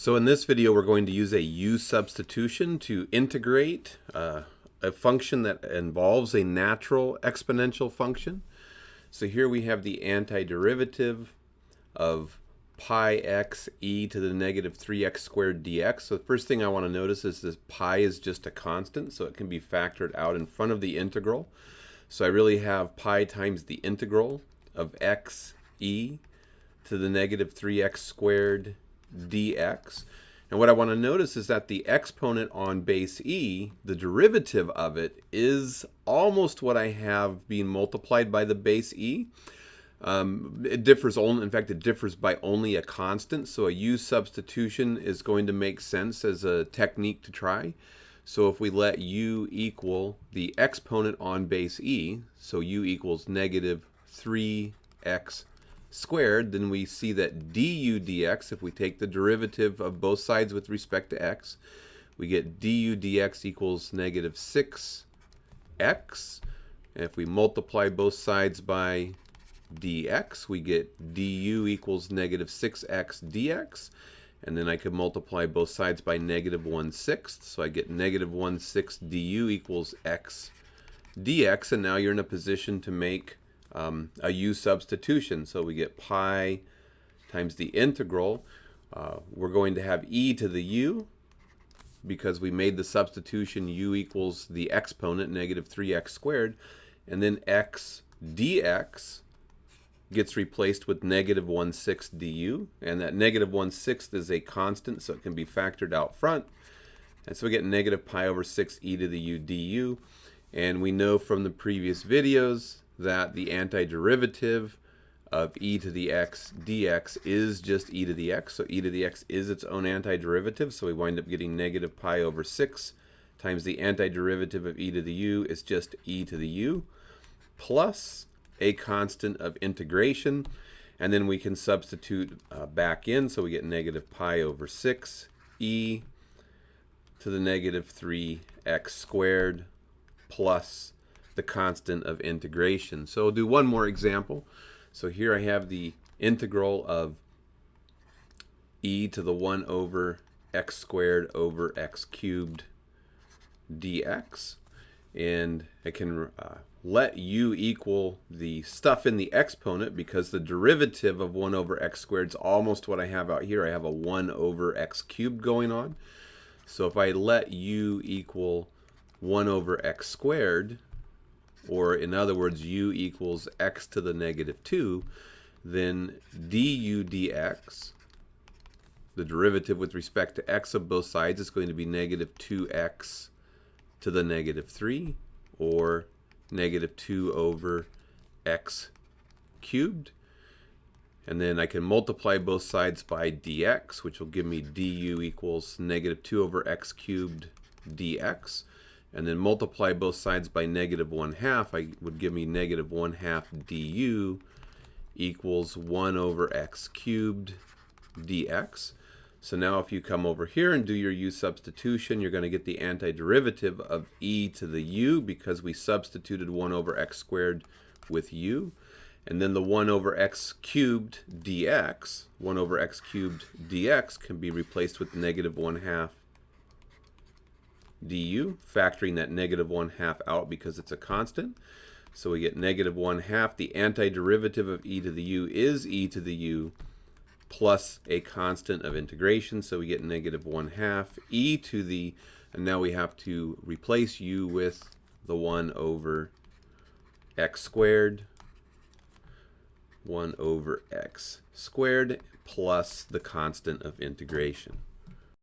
So in this video we're going to use a u-substitution to integrate a function that involves a natural exponential function. So here we have the antiderivative of pi x e to the negative 3x squared dx. So the first thing I want to notice is this pi is just a constant, so it can be factored out in front of the integral. So I really have pi times the integral of x e to the negative 3x squared dx. And what I want to notice is that the exponent on base e, the derivative of it, is almost what I have being multiplied by the base e. It differs only, in fact, it differs by only a constant. So a u-substitution is going to make sense as a technique to try. So if we let u equal the exponent on base e, so u equals negative 3x squared, then we see that du dx, if we take the derivative of both sides with respect to x, we get du dx equals negative 6x. And if we multiply both sides by dx, we get du equals negative 6x dx. And then I could multiply both sides by negative 1/6. So I get negative 1/6 du equals x dx. And now you're in a position to make a u-substitution. So we get pi times the integral. We're going to have e to the u because we made the substitution u equals the exponent, negative 3x squared. And then x dx gets replaced with negative 1/6 du. And that negative 1/6 is a constant, so it can be factored out front. And so we get negative pi over 6 e to the u du. And we know from the previous videos that the antiderivative of e to the x dx is just e to the x. So e to the x is its own antiderivative. So we wind up getting negative pi over 6 times the antiderivative of e to the u is just e to the u plus a constant of integration. And then we can substitute back in. So we get negative pi over 6 e to the negative 3x squared plus the constant of integration. So we'll do one more example. So here I have the integral of e to the 1 over x squared over x cubed dx. And I can let u equal the stuff in the exponent because the derivative of 1 over x squared is almost what I have out here. I have a 1 over x cubed going on. So if I let u equal 1 over x squared, or in other words, u equals x to the negative 2, then du dx, the derivative with respect to x of both sides, is going to be negative 2x to the negative 3, or negative 2 over x cubed. And then I can multiply both sides by dx, which will give me du equals negative 2 over x cubed dx. And then multiply both sides by negative 1/2, I would give me negative 1/2 du equals 1 over x cubed dx. So now if you come over here and do your u-substitution, you're going to get the antiderivative of e to the u because we substituted 1 over x squared with u. And then the 1 over x cubed dx, 1 over x cubed dx can be replaced with negative 1/2 du, factoring that negative 1/2 out because it's a constant. So we get negative 1/2. The antiderivative of e to the u is e to the u plus a constant of integration. So we get negative 1/2 e to the, and now we have to replace u with the 1 over x squared, 1 over x squared plus the constant of integration.